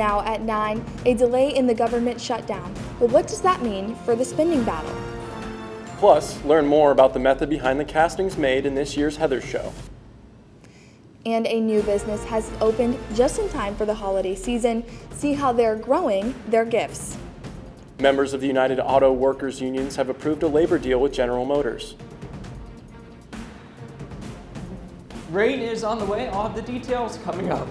Now at 9, a delay in the government shutdown. But what does that mean for the spending battle? Plus, learn more about the method behind the castings made in this year's Heather's Show. And a new business has opened just in time for the holiday season. See how they're growing their gifts. Members of the United Auto Workers Unions have approved a labor deal with General Motors. Rain is on the way. I'll have the details coming up.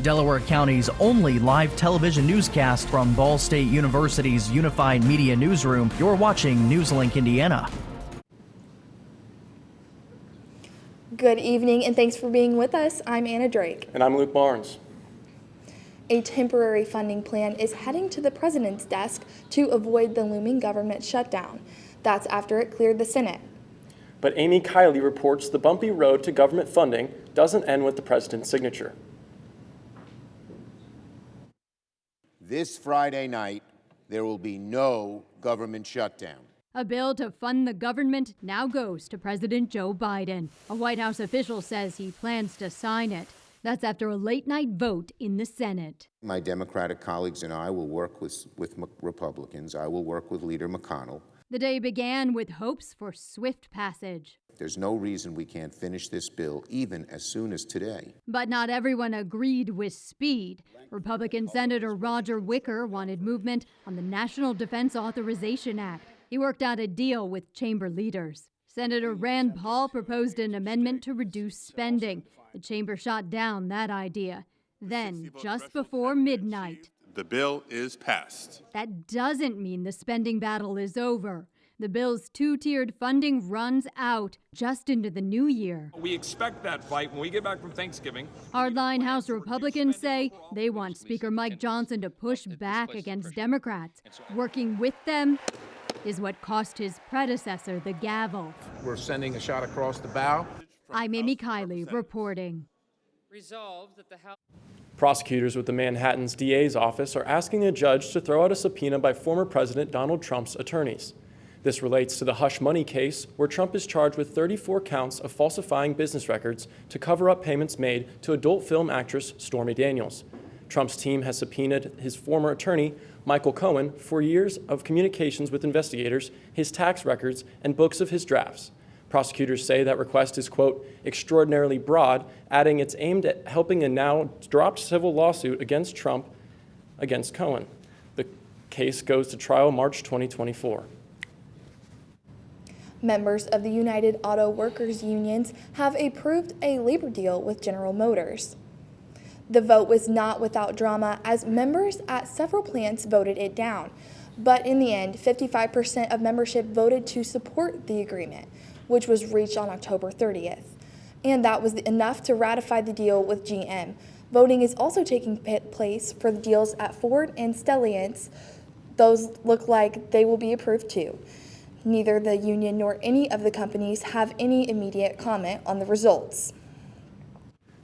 Delaware County's only live television newscast from Ball State University's Unified Media Newsroom. You're watching NewsLink Indiana. Good evening and thanks for being with us. I'm Anna Drake. And I'm Luke Barnes. A temporary funding plan is heading to the president's desk to avoid the looming government shutdown. That's after it cleared the Senate. But Amy Kiley reports the bumpy road to government funding doesn't end with the president's signature. This Friday night, there will be no government shutdown. A bill to fund the government now goes to President Joe Biden. A White House official says he plans to sign it. That's after a late-night vote in the Senate. My Democratic colleagues and I will work with Republicans. I will work with Leader McConnell. The day began with hopes for swift passage. There's no reason we can't finish this bill even as soon as today. But not everyone agreed with speed. Republican Senator Roger Wicker wanted movement on the National Defense Authorization Act. He worked out a deal with chamber leaders. Senator Rand Paul proposed an amendment to reduce spending. The chamber shot down that idea. Then, just before midnight, the bill is passed. That doesn't mean the spending battle is over. The bill's two-tiered funding runs out just into the new year. We expect that fight when we get back from Thanksgiving. Hardline House Republicans say they want Speaker Mike Johnson to push back against Democrats. Working with them is what cost his predecessor the gavel. We're sending a shot across the bow. I'm Amy Kiley reporting. Resolved that the House. Prosecutors with the Manhattan's DA's office are asking a judge to throw out a subpoena by former President Donald Trump's attorneys. This relates to the hush money case where Trump is charged with 34 counts of falsifying business records to cover up payments made to adult film actress Stormy Daniels. Trump's team has subpoenaed his former attorney, Michael Cohen, for years of communications with investigators, his tax records, and books of his drafts. Prosecutors say that request is, quote, extraordinarily broad, adding it's aimed at helping a now dropped civil lawsuit against Trump against Cohen. The case goes to trial March 2024. Members of the United Auto Workers Unions have approved a labor deal with General Motors. The vote was not without drama as members at several plants voted it down. But in the end, 55% of membership voted to support the agreement, which was reached on October 30th. And that was enough to ratify the deal with GM. Voting is also taking place for the deals at Ford and Stellantis. Those look like they will be approved too. Neither the union nor any of the companies have any immediate comment on the results.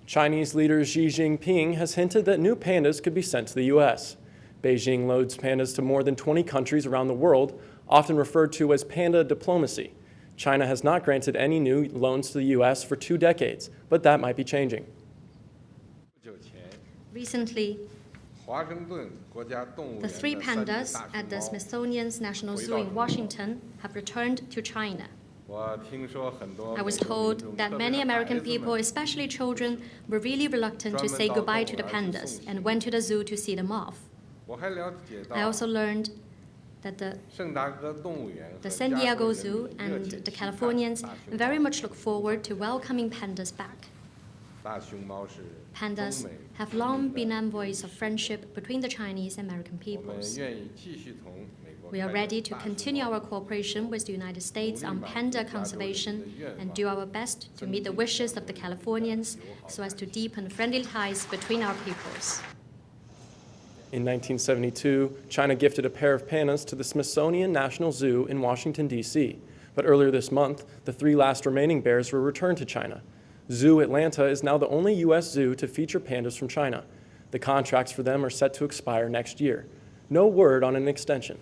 Chinese leader Xi Jinping has hinted that new pandas could be sent to the U.S. Beijing loads pandas to more than 20 countries around the world, often referred to as panda diplomacy. China has not granted any new loans to the U.S. for 2 decades, but that might be changing. Recently, the 3 pandas at the Smithsonian's National Zoo in Washington have returned to China. I was told that many American people, especially children, were really reluctant to say goodbye to the pandas and went to the zoo to see them off. I also learned that the San Diego Zoo and the Californians very much look forward to welcoming pandas back. Pandas have long been envoys of friendship between the Chinese and American peoples. We are ready to continue our cooperation with the United States on panda conservation and do our best to meet the wishes of the Californians so as to deepen friendly ties between our peoples. In 1972, China gifted a pair of pandas to the Smithsonian National Zoo in Washington, D.C. But earlier this month, the 3 last remaining bears were returned to China. Zoo Atlanta is now the only U.S. zoo to feature pandas from China. The contracts for them are set to expire next year. No word on an extension.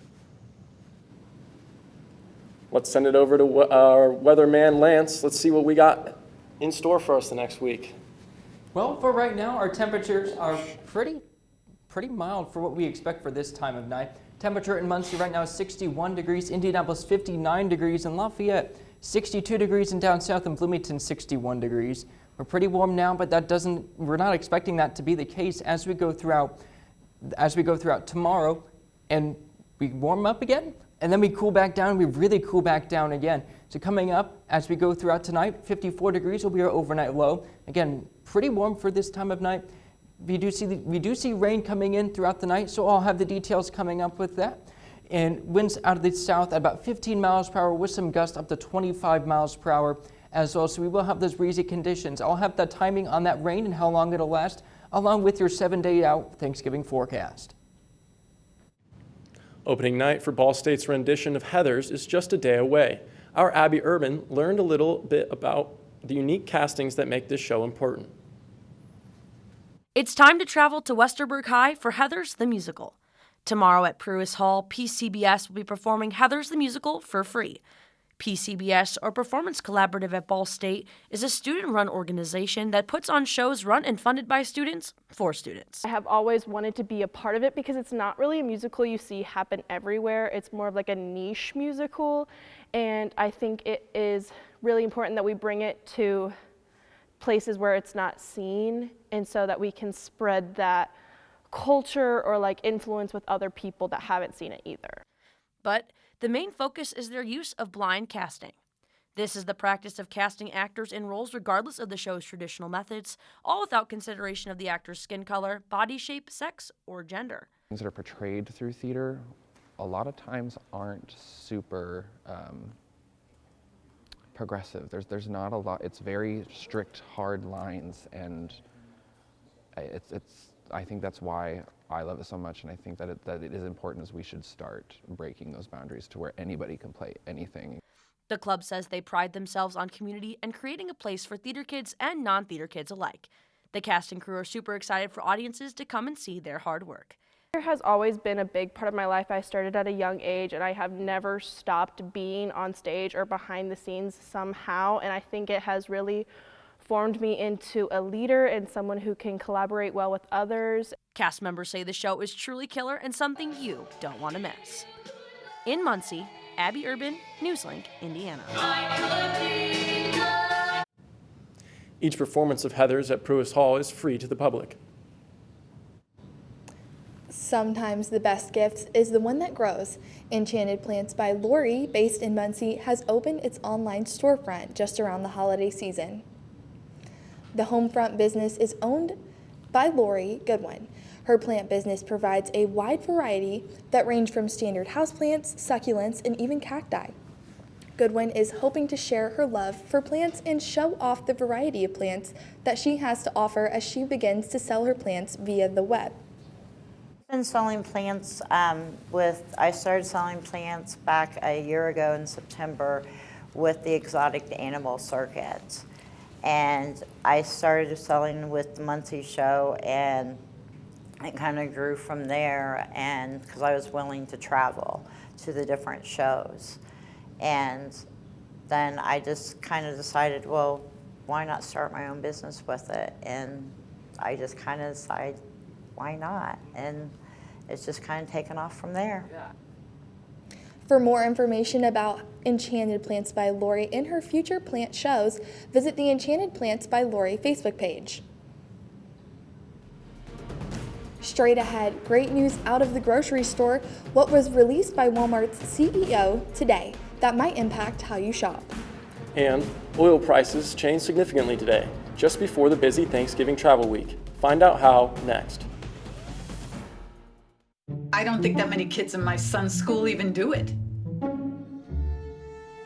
Let's send it over to our weatherman, Lance. Let's see what we got in store for us the next week. Well, for right now, our temperatures are pretty pretty mild for what we expect for this time of night. Temperature in Muncie right now is 61 degrees, Indianapolis 59 degrees, and Lafayette 62 degrees, and down south in Bloomington 61 degrees. We're pretty warm now, but we're not expecting that to be the case as we go throughout tomorrow, and we warm up again, and then we cool back down. We really cool back down again. So coming up as we go throughout tonight, 54 degrees will be our overnight low. Again, pretty warm for this time of night. We do see rain coming in throughout the night, so I'll have the details coming up with that. And winds out of the south at about 15 miles per hour with some gusts up to 25 miles per hour as well. So we will have those breezy conditions. I'll have the timing on that rain and how long it'll last, along with your 7-day out Thanksgiving forecast. Opening night for Ball State's rendition of Heathers is just a day away. Our Abby Urban learned a little bit about the unique castings that make this show important. It's time to travel to Westerberg High for Heathers the Musical. Tomorrow at Pruis Hall, PCBS will be performing Heathers the Musical for free. PCBS, or Performance Collaborative at Ball State, is a student-run organization that puts on shows run and funded by students for students. I have always wanted to be a part of it because it's not really a musical you see happen everywhere. It's more of like a niche musical, and I think it is really important that we bring it to places where it's not seen, and so that we can spread that culture or like influence with other people that haven't seen it either. But the main focus is their use of blind casting. This is the practice of casting actors in roles regardless of the show's traditional methods, all without consideration of the actor's skin color, body shape, sex, or gender. Things that are portrayed through theater a lot of times aren't super progressive. There's not a lot. It's very strict, hard lines, and I think that's why I love it so much, and I think that it is important as we should start breaking those boundaries to where anybody can play anything. The club says they pride themselves on community and creating a place for theater kids and non-theater kids alike. The cast and crew are super excited for audiences to come and see their hard work. Theater has always been a big part of my life. I started at a young age, and I have never stopped being on stage or behind the scenes somehow, and I think it has really formed me into a leader and someone who can collaborate well with others. Cast members say the show is truly killer and something you don't want to miss. In Muncie, Abby Urban, NewsLink, Indiana. Each performance of Heathers at Pruis Hall is free to the public. Sometimes the best gift is the one that grows. Enchanted Plants by Lori, based in Muncie, has opened its online storefront just around the holiday season. The homefront business is owned by Lori Goodwin. Her plant business provides a wide variety that range from standard houseplants, succulents, and even cacti. Goodwin is hoping to share her love for plants and show off the variety of plants that she has to offer as she begins to sell her plants via the web. I've been selling plants I started selling plants back a year ago in September with the exotic animal circuit. And I started selling with the Muncie show, and it kind of grew from there, and because I was willing to travel to the different shows. And then I just kind of decided, well, why not start my own business with it? And I just kind of decided, why not? And it's just kind of taken off from there. Yeah. For more information about Enchanted Plants by Lori and her future plant shows, visit the Enchanted Plants by Lori Facebook page. Straight ahead, great news out of the grocery store, what was released by Walmart's CEO today that might impact how you shop. And oil prices changed significantly today, just before the busy Thanksgiving travel week. Find out how next. I don't think that many kids in my son's school even do it.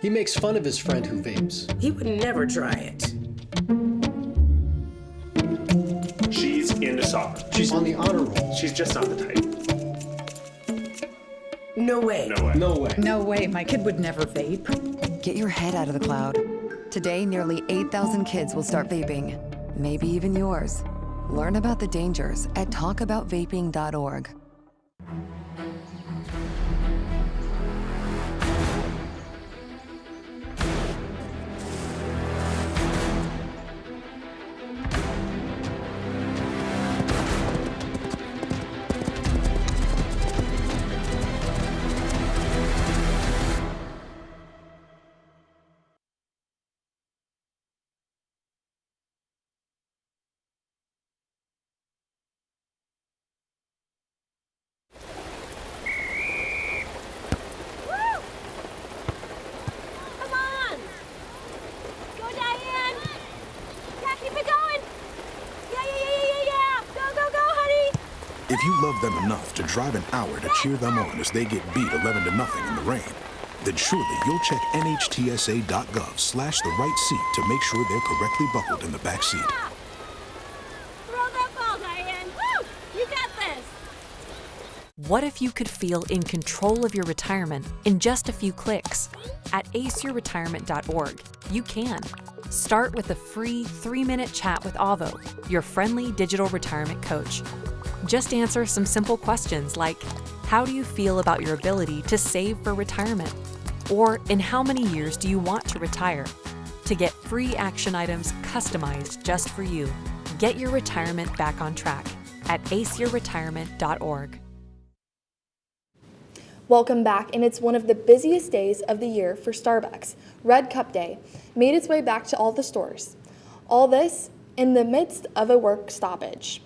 He makes fun of his friend who vapes. He would never try it. She's into soccer. She's on the honor roll. She's just not the type. No way. No way. No way. No way, my kid would never vape. Get your head out of the cloud. Today, nearly 8,000 kids will start vaping. Maybe even yours. Learn about the dangers at talkaboutvaping.org. If you love them enough to drive an hour to cheer them on as they get beat 11-0 in the rain, then surely you'll check NHTSA.gov/the right seat to make sure they're correctly buckled in the back seat. Throw that ball, Diane. Woo! You got this. What if you could feel in control of your retirement in just a few clicks? At aceyourretirement.org, you can. Start with a free 3-minute chat with Avo, your friendly digital retirement coach. Just answer some simple questions like, how do you feel about your ability to save for retirement? Or in how many years do you want to retire? To get free action items customized just for you, get your retirement back on track at aceyourretirement.org. Welcome back, and it's one of the busiest days of the year for Starbucks. Red Cup Day made its way back to all the stores. All this in the midst of a work stoppage.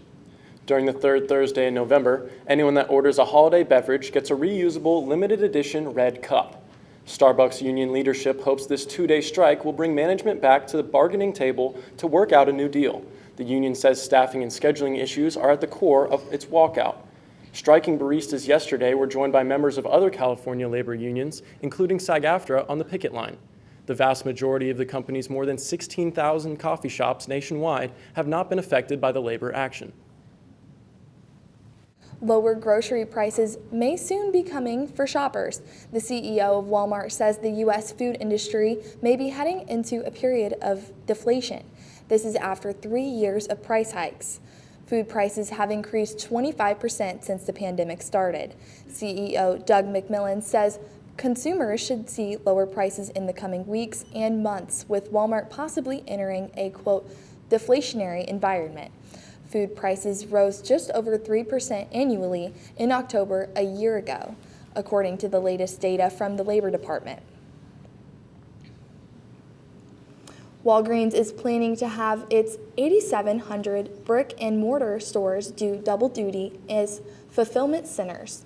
During the third Thursday in November, anyone that orders a holiday beverage gets a reusable limited edition red cup. Starbucks union leadership hopes this 2-day strike will bring management back to the bargaining table to work out a new deal. The union says staffing and scheduling issues are at the core of its walkout. Striking baristas yesterday were joined by members of other California labor unions, including SAG-AFTRA, on the picket line. The vast majority of the company's more than 16,000 coffee shops nationwide have not been affected by the labor action. Lower grocery prices may soon be coming for shoppers. The CEO of Walmart says the U.S. food industry may be heading into a period of deflation. This is after 3 years of price hikes. Food prices have increased 25% since the pandemic started. CEO Doug McMillon says consumers should see lower prices in the coming weeks and months, with Walmart possibly entering a, quote, deflationary environment. Food prices rose just over 3% annually in October a year ago, according to the latest data from the Labor Department. Walgreens is planning to have its 8,700 brick and mortar stores do double duty as fulfillment centers.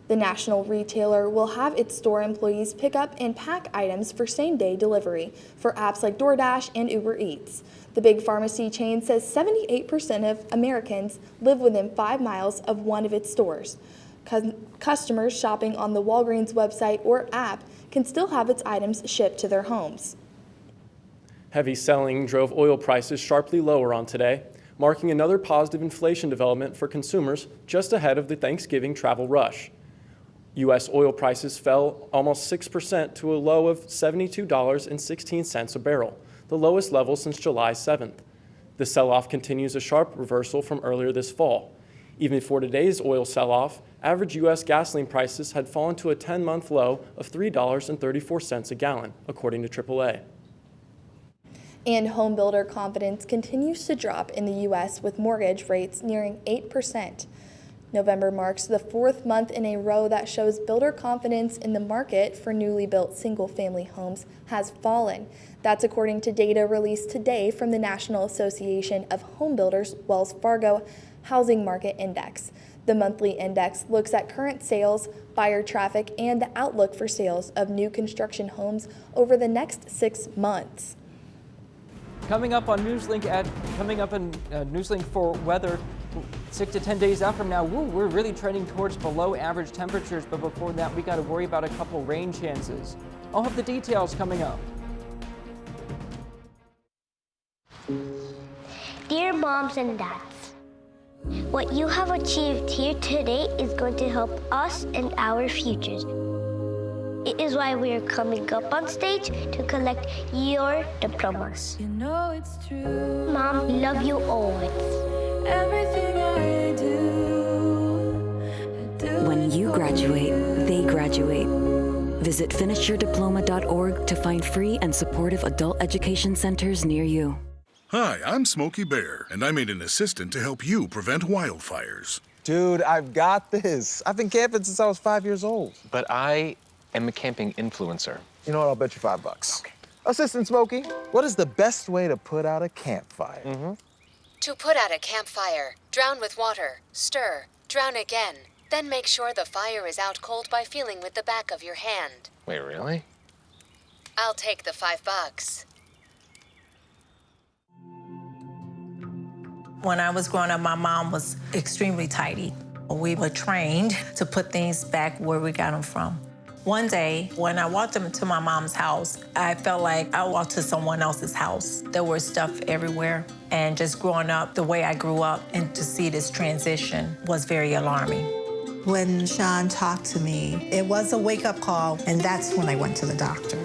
The national retailer will have its store employees pick up and pack items for same-day delivery for apps like DoorDash and Uber Eats. The big pharmacy chain says 78% of Americans live within 5 miles of one of its stores. Customers shopping on the Walgreens website or app can still have its items shipped to their homes. Heavy selling drove oil prices sharply lower on today, marking another positive inflation development for consumers just ahead of the Thanksgiving travel rush. U.S. oil prices fell almost 6% to a low of $72.16 a barrel, the lowest level since July 7th. The sell-off continues a sharp reversal from earlier this fall. Even before today's oil sell-off, average U.S. gasoline prices had fallen to a 10-month low of $3.34 a gallon, according to AAA. And home builder confidence continues to drop in the U.S. with mortgage rates nearing 8%. November marks the 4th month in a row that shows builder confidence in the market for newly built single-family homes has fallen. That's according to data released today from the National Association of Home Builders Wells Fargo Housing Market Index. The monthly index looks at current sales, buyer traffic, and the outlook for sales of new construction homes over the next 6 months. Coming up on NewsLink NewsLink for weather, 6 to 10 days out from now, we're really trending towards below average temperatures, but before that, we got to worry about a couple rain chances. I'll have the details coming up. Dear moms and dads, what you have achieved here today is going to help us and our futures. It is why we are coming up on stage to collect your diplomas. You know it's true. Mom, we love you always. Everything I do When you graduate, they graduate. Visit finishyourdiploma.org to find free and supportive adult education centers near you. Hi, I'm Smokey Bear, and I made an assistant to help you prevent wildfires. Dude, I've got this. I've been camping since I was 5 years old. But I am a camping influencer. You know what? I'll bet you $5. Okay. Assistant Smokey, what is the best way to put out a campfire? To put out a campfire, drown with water, stir, drown again. Then make sure the fire is out cold by feeling with the back of your hand. Wait, really? I'll take the $5. When I was growing up, my mom was extremely tidy. We were trained to put things back where we got them from. One day, when I walked into my mom's house, I felt like I walked to someone else's house. There was stuff everywhere. And just growing up the way I grew up and to see this transition was very alarming. When Sean talked to me, it was a wake-up call, and that's when I went to the doctor.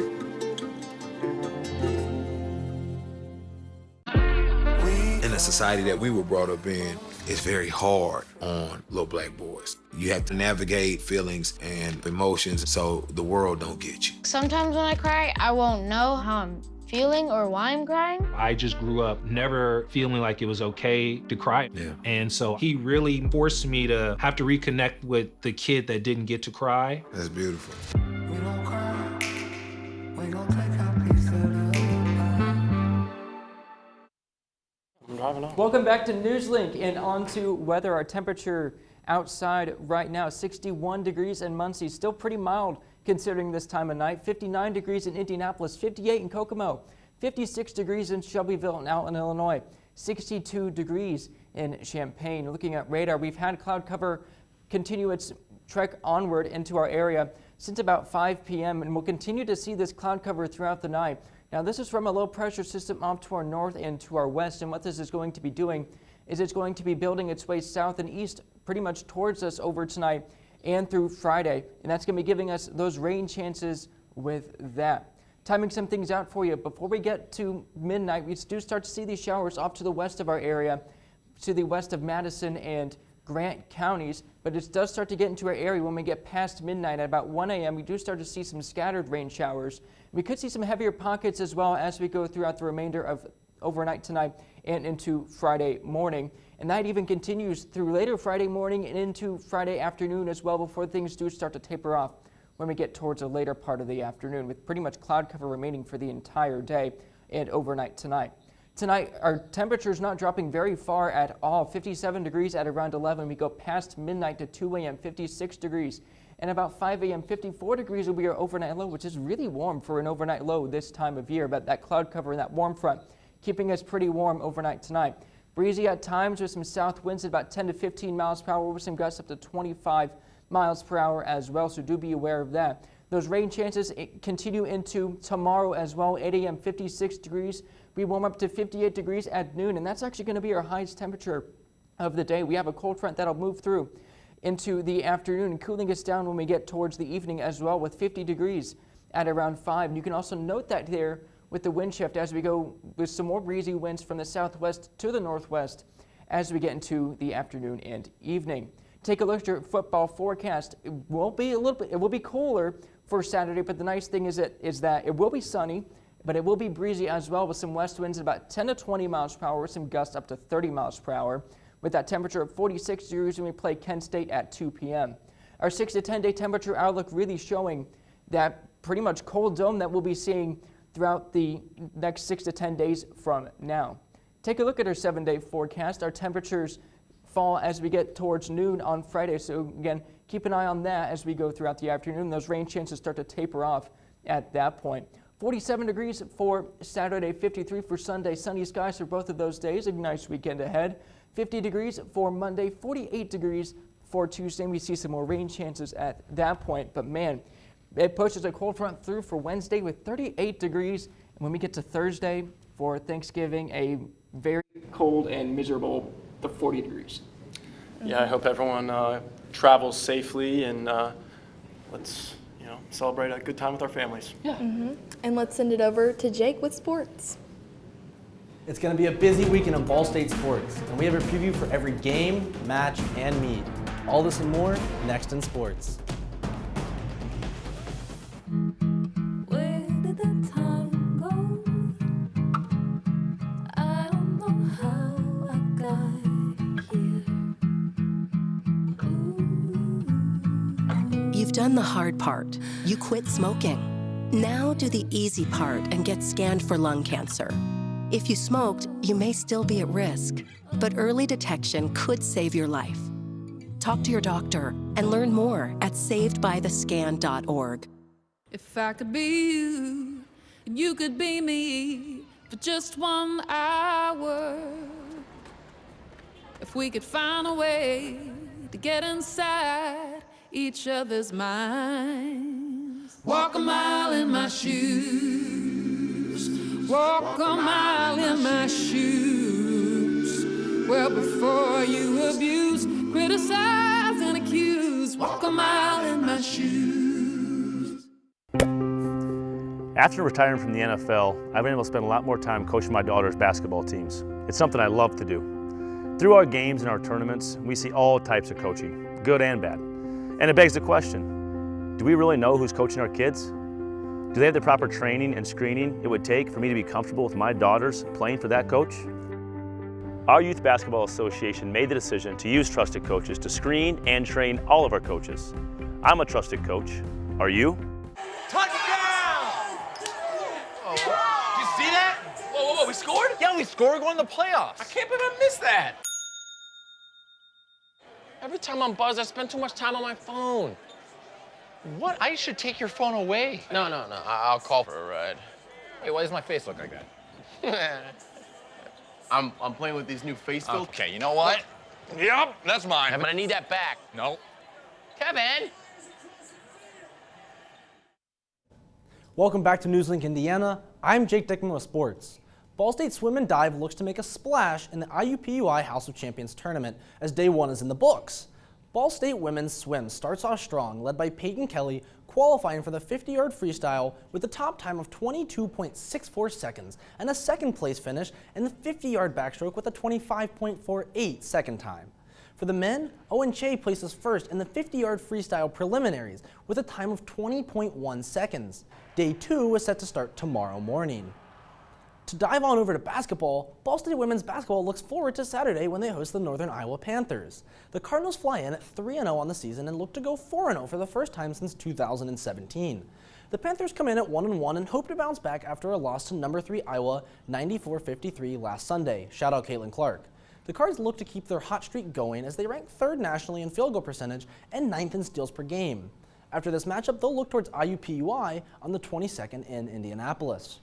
In the society that we were brought up in, it's very hard on little black boys. You have to navigate feelings and emotions so the world don't get you. Sometimes when I cry, I won't know how I'm feeling or why I'm crying. I just grew up never feeling like it was okay to cry. Yeah. And so he really forced me to have to reconnect with the kid that didn't get to cry. That's beautiful. We don't cry. We gon' take our piece of the I'm driving off. Welcome back to NewsLink and on to weather. Our temperature outside right now, 61 degrees in Muncie, still pretty mild considering this time of night. 59 degrees in Indianapolis, 58 in Kokomo, 56 degrees in Shelbyville and Alton, Illinois, 62 degrees in Champaign. Looking at radar, we've had cloud cover continue its trek onward into our area since about 5 p.m. and we'll continue to see this cloud cover throughout the night. Now this is from a low pressure system off to our north and to our west, and what this is going to be doing is it's going to be building its way south and east pretty much towards us over tonight and through Friday, and that's going to be giving us those rain chances with that. Timing some things out for you. Before we get to midnight, we do start to see these showers off to the west of our area, to the west of Madison and Grant counties, but it does start to get into our area when we get past midnight. At about 1 a.m., we do start to see some scattered rain showers. We could see some heavier pockets as well as we go throughout the remainder of overnight tonight and into Friday morning. And that even continues through later Friday morning and into Friday afternoon as well before things do start to taper off when we get towards the later part of the afternoon, with pretty much cloud cover remaining for the entire day and overnight tonight. Tonight, our temperature is not dropping very far at all. 57 degrees at around 11. We go past midnight to 2 a.m., 56 degrees. And about 5 a.m., 54 degrees will be our overnight low, which is really warm for an overnight low this time of year. But that cloud cover and that warm front keeping us pretty warm overnight tonight. Breezy at times with some south winds at about 10 to 15 miles per hour with some gusts up to 25 miles per hour as well, so do be aware of that. Those rain chances continue into tomorrow as well. 8 a.m., 56 degrees. We warm up to 58 degrees at noon, and that's actually going to be our highest temperature of the day. We have a cold front that'll move through into the afternoon and cooling us down when we get towards the evening as well, with 50 degrees at around 5. And you can also note that there with the wind shift as we go with some more breezy winds from the southwest to the northwest as we get into the afternoon and evening. Take a look at your football forecast. It will be cooler for Saturday, but the nice thing is that it will be sunny, but it will be breezy as well with some west winds at about 10 to 20 miles per hour with some gusts up to 30 miles per hour with that temperature of 46 degrees when we play Kent State at 2 p.m. Our 6 to 10 day temperature outlook really showing that pretty much cold dome that we'll be seeing throughout the next 6 to 10 days from now. Take a look at our 7-day forecast. Our temperatures fall as we get towards noon on Friday, so again, keep an eye on that as we go throughout the afternoon. Those rain chances start to taper off at that point. 47 degrees for Saturday, 53 for Sunday. Sunny skies for both of those days. A nice weekend ahead. 50 degrees for Monday, 48 degrees for Tuesday. And we see some more rain chances at that point, but man, it pushes a cold front through for Wednesday with 38 degrees. And when we get to Thursday for Thanksgiving, a very cold and miserable 40 degrees. Yeah, I hope everyone travels safely and let's celebrate a good time with our families. Yeah. And let's send it over to Jake with sports. It's going to be a busy weekend of Ball State sports, and we have a preview for every game, match, and meet. All this and more next in sports. Where did the time go? I don't know how I got here. You've done the hard part. You quit smoking. Now do the easy part and get scanned for lung cancer. If you smoked, you may still be at risk, but early detection could save your life. Talk to your doctor and learn more at savedbythescan.org. If I could be you, and you could be me for just 1 hour. If we could find a way to get inside each other's minds. Walk a mile in my shoes. Walk a mile in my shoes. Well, before you abuse, criticize, and accuse, walk a mile in my shoes. After retiring from the NFL, I've been able to spend a lot more time coaching my daughter's basketball teams. It's something I love to do. Through our games and our tournaments, we see all types of coaching, good and bad. And it begs the question, do we really know who's coaching our kids? Do they have the proper training and screening it would take for me to be comfortable with my daughters playing for that coach? Our Youth Basketball Association made the decision to use trusted coaches to screen and train all of our coaches. I'm a trusted coach. Are you? Touchdown! Oh, you see that? Whoa, we scored? Yeah, we scored going to the playoffs. I can't believe I missed that. Every time I'm buzzed, I spend too much time on my phone. What? I should take your phone away. No, I'll call for a ride. Wait, why does my face look like that? I'm playing with these new face filters. Okay, you know what? Yep, that's mine. Kevin, I need that back. No. Kevin! Welcome back to NewsLink Indiana. I'm Jake Dickman with sports. Ball State Swim and Dive looks to make a splash in the IUPUI House of Champions tournament as day one is in the books. Ball State women's swim starts off strong, led by Peyton Kelly, qualifying for the 50-yard freestyle with a top time of 22.64 seconds and a second place finish in the 50-yard backstroke with a 25.48 second time. For the men, Owen Che places first in the 50-yard freestyle preliminaries with a time of 20.1 seconds. Day two is set to start tomorrow morning. To dive on over to basketball, Ball State women's basketball looks forward to Saturday when they host the Northern Iowa Panthers. The Cardinals fly in at 3-0 on the season and look to go 4-0 for the first time since 2017. The Panthers come in at 1-1 and hope to bounce back after a loss to number 3 Iowa 94-53 last Sunday. Shout out Caitlin Clark. The Cards look to keep their hot streak going as they rank 3rd nationally in field goal percentage and 9th in steals per game. After this matchup, they'll look towards IUPUI on the 22nd in Indianapolis.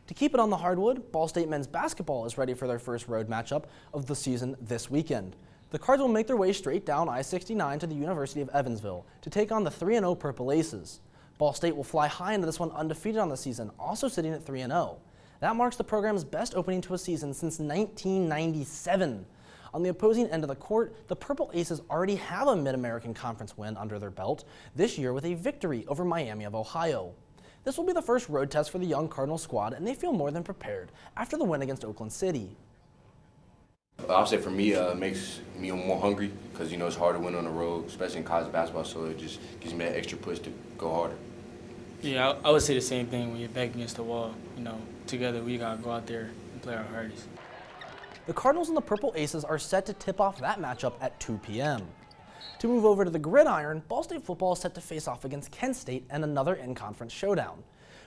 To keep it on the hardwood, Ball State men's basketball is ready for their first road matchup of the season this weekend. The Cards will make their way straight down I-69 to the University of Evansville to take on the 3-0 Purple Aces. Ball State will fly high into this one undefeated on the season, also sitting at 3-0. That marks the program's best opening to a season since 1997. On the opposing end of the court, the Purple Aces already have a Mid-American Conference win under their belt this year with a victory over Miami of Ohio. This will be the first road test for the young Cardinal squad, and they feel more than prepared after the win against Oakland City. I'll say for me, it makes me more hungry because, it's hard to win on the road, especially in college basketball, so it just gives me that extra push to go harder. Yeah, I would say the same thing when you're back against the wall. Together we got to go out there and play our hardest. The Cardinals and the Purple Aces are set to tip off that matchup at 2 p.m. To move over to the gridiron, Ball State football is set to face off against Kent State and another in-conference showdown.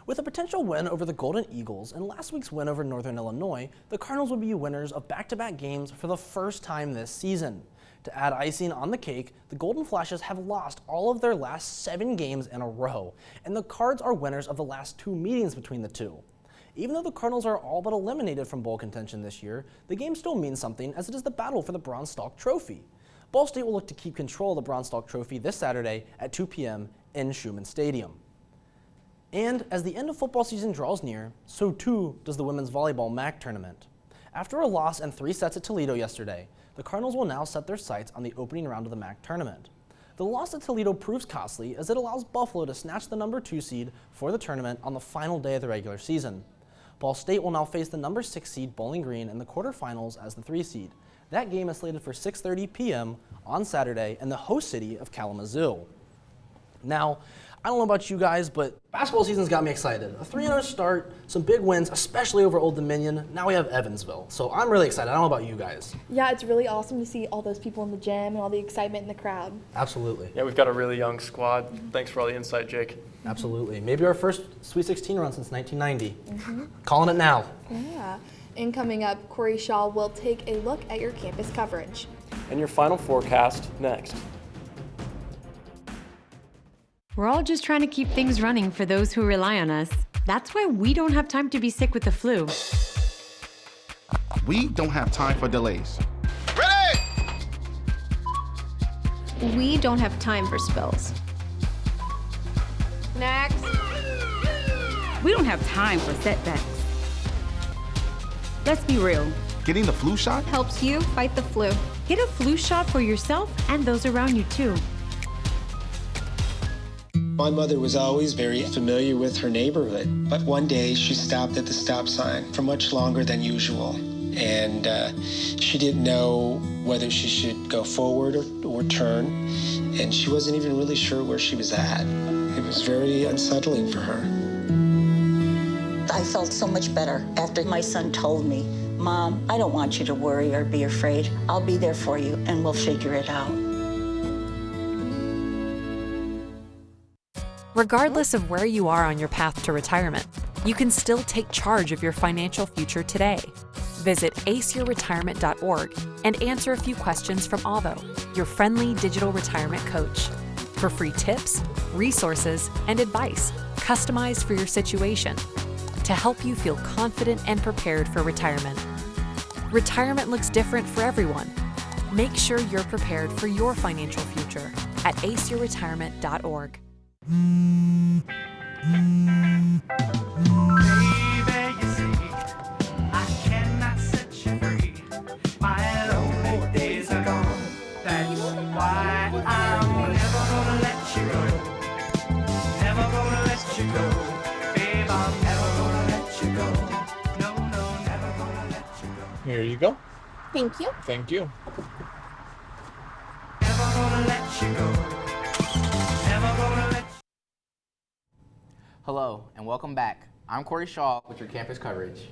With a potential win over the Golden Eagles and last week's win over Northern Illinois, the Cardinals would be winners of back-to-back games for the first time this season. To add icing on the cake, the Golden Flashes have lost all of their last 7 games in a row, and the Cards are winners of the last 2 meetings between the two. Even though the Cardinals are all but eliminated from bowl contention this year, the game still means something as it is the battle for the Bronze Stalk Trophy. Ball State will look to keep control of the Bronze Stalk Trophy this Saturday at 2 p.m. in Schumann Stadium. And as the end of football season draws near, so too does the women's volleyball MAC tournament. After a loss and 3 sets at Toledo yesterday, the Cardinals will now set their sights on the opening round of the MAC tournament. The loss at Toledo proves costly as it allows Buffalo to snatch the number 2 seed for the tournament on the final day of the regular season. Ball State will now face the number 6 seed Bowling Green in the quarterfinals as the 3 seed. That game is slated for 6:30 p.m. on Saturday in the host city of Kalamazoo. Now, I don't know about you guys, but basketball season's got me excited. A 3-0 start, some big wins, especially over Old Dominion. Now we have Evansville, so I'm really excited. I don't know about you guys. Yeah, it's really awesome to see all those people in the gym and all the excitement in the crowd. Absolutely. Yeah, we've got a really young squad. Thanks for all the insight, Jake. Absolutely. Maybe our first Sweet 16 run since 1990. Calling it now. Yeah. And coming up, Corey Shaw will take a look at your campus coverage. And your final forecast next. We're all just trying to keep things running for those who rely on us. That's why we don't have time to be sick with the flu. We don't have time for delays. We don't have time for spills. Next. We don't have time for setbacks. Let's be real. Getting the flu shot helps you fight the flu. Get a flu shot for yourself and those around you too. My mother was always very familiar with her neighborhood, but one day she stopped at the stop sign for much longer than usual. And she didn't know whether she should go forward or turn, and she wasn't even really sure where she was at. It was very unsettling for her. I felt so much better after my son told me, "Mom, I don't want you to worry or be afraid. I'll be there for you and we'll figure it out." Regardless of where you are on your path to retirement, you can still take charge of your financial future today. Visit aceyourretirement.org and answer a few questions from Avo, your friendly digital retirement coach, for free tips, resources, and advice customized for your situation to help you feel confident and prepared for retirement. Retirement looks different for everyone. Make sure you're prepared for your financial future at aceyourretirement.org. Here you go. Thank you. Thank you. Hello and welcome back. I'm Corey Shaw with your campus coverage.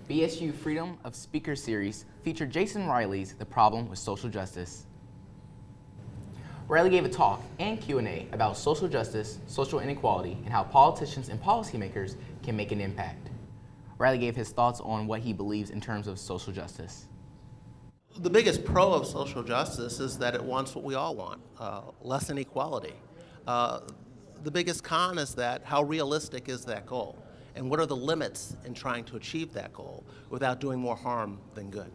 BSU Freedom of Speaker Series featured Jason Riley's The Problem with Social Justice. Riley gave a talk and Q&A about social justice, social inequality, and how politicians and policymakers can make an impact. Riley gave his thoughts on what he believes in terms of social justice. The biggest pro of social justice is that it wants what we all want, less inequality. The biggest con is that how realistic is that goal? And what are the limits in trying to achieve that goal without doing more harm than good?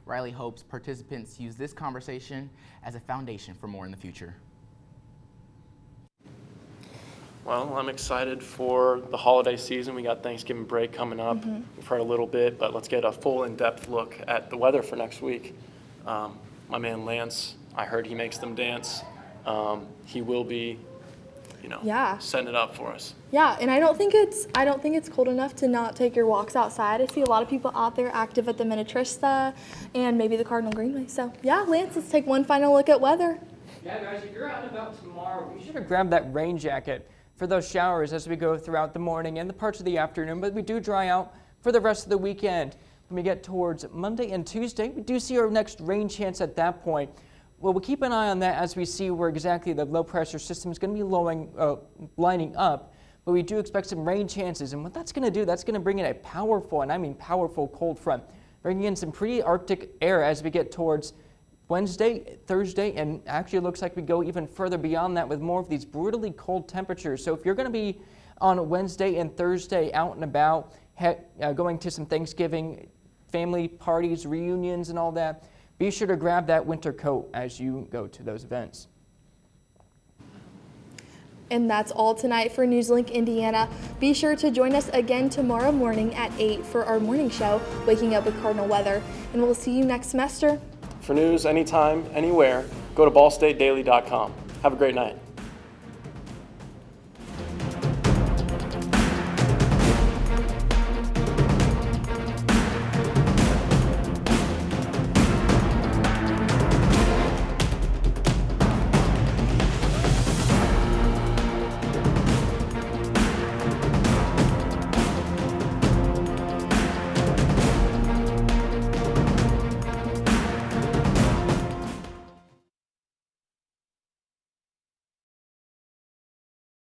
Riley hopes participants use this conversation as a foundation for more in the future. Well, I'm excited for the holiday season. We got Thanksgiving break coming up. We've heard a little bit, but let's get a full in-depth look at the weather for next week. My man Lance, I heard he makes them dance. He will be, setting it up for us. Yeah, and I don't think it's cold enough to not take your walks outside. I see a lot of people out there active at the Minnetrista and maybe the Cardinal Greenway. So yeah, Lance, let's take one final look at weather. Yeah, guys, if you're out and about tomorrow, you should have grabbed that rain jacket for those showers as we go throughout the morning and the parts of the afternoon, but we do dry out for the rest of the weekend. When we get towards Monday and Tuesday, we do see our next rain chance at that point. Well, we'll keep an eye on that as we see where exactly the low pressure system is going to be lining up, but we do expect some rain chances, and what that's going to do, that's going to bring in a powerful, and I mean powerful, cold front, bringing in some pretty Arctic air as we get towards Wednesday, Thursday, and actually it looks like we go even further beyond that with more of these brutally cold temperatures. So if you're going to be on Wednesday and Thursday out and about, going to some Thanksgiving family parties, reunions, and all that, be sure to grab that winter coat as you go to those events. And that's all tonight for NewsLink Indiana. Be sure to join us again tomorrow morning at 8 for our morning show, Waking Up with Cardinal Weather. And we'll see you next semester. For news anytime, anywhere, go to ballstatedaily.com. Have a great night.